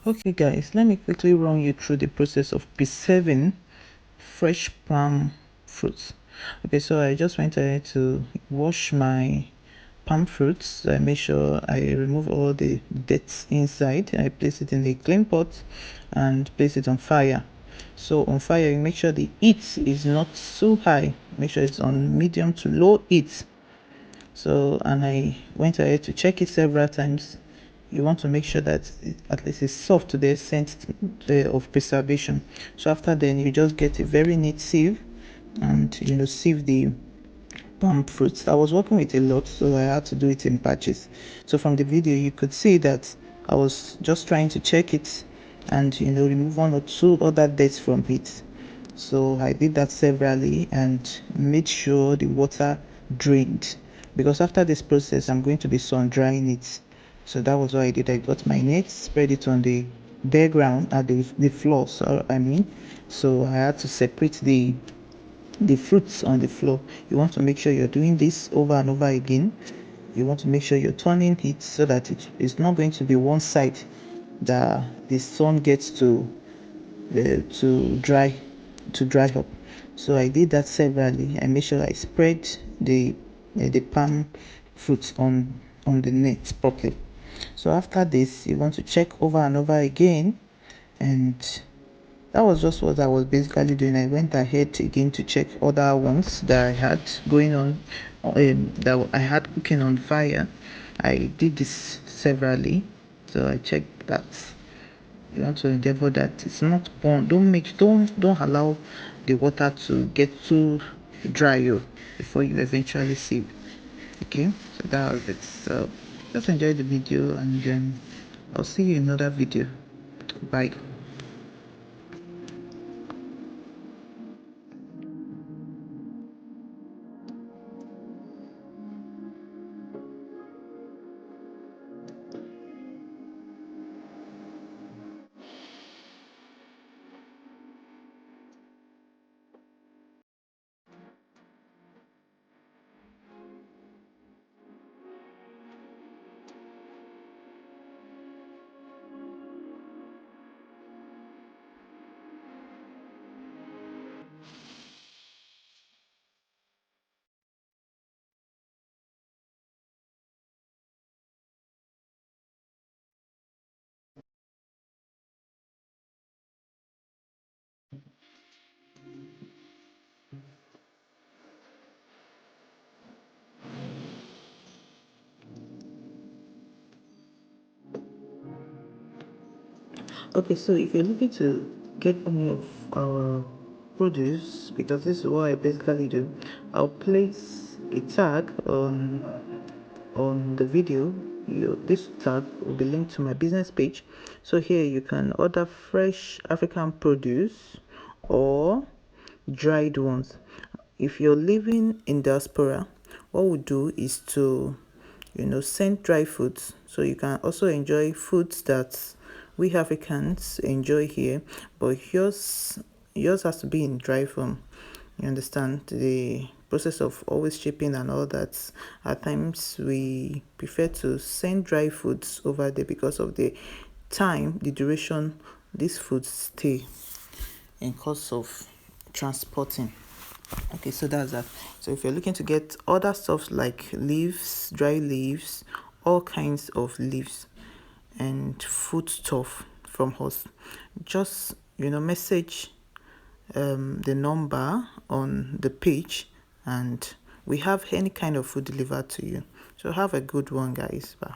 Okay guys, let me quickly run you through the process of preserving fresh palm fruits. Okay, so I just went ahead to wash my palm fruits. I make sure I remove all the dirt inside. I place it in a clean pot and place it on fire. So on fire, you make sure the heat is not too high. Make sure it's on medium to low heat. So, and I went ahead to check it several times. You want to make sure that at least it's soft to the extent of preservation. So after then, you just get a very neat sieve and sieve the palm fruits. I was working with a lot, so I had to do it in batches. So from the video, you could see that I was just trying to check it and remove one or two other dates from it. So I did that severally and made sure the water drained, because after this process I'm going to be sun drying it. So that was what I did. I got my net, spread it on the bare ground at the floor, so so I had to separate the fruits on the floor. You want to make sure you're doing this over and over again. You want to make sure you're turning it so that it's not going to be one side that the sun gets to dry up. So I did that severally. I made sure I spread the palm fruits on the net properly. So after this, you want to check over and over again, and that was just what I was basically doing. I went ahead again to check other ones that I had going on, that I had cooking on fire. I did this severally, so I checked that. You want to endeavor that it's not burn. Don't allow the water to get too dry before you eventually sieve. Okay, so that was it. So just enjoy the video, and I'll see you in another video. Bye. Okay, so if you're looking to get any of our produce, because this is what I basically do, I'll place a tag on the video. This tag will be linked to my business page. So here you can order fresh African produce or dried ones. If you're living in diaspora, what we do is to send dry foods, so you can also enjoy foods that we Africans enjoy here, but yours has to be in dry form. You understand the process of always shipping and all that. At times we prefer to send dry foods over there because of the duration these foods stay in course of transporting. Okay, so that's that. So if you're looking to get other stuff like leaves, dry leaves, all kinds of leaves and food stuff from us, just message the number on the page, and we have any kind of food delivered to you. So have a good one, guys. Bye.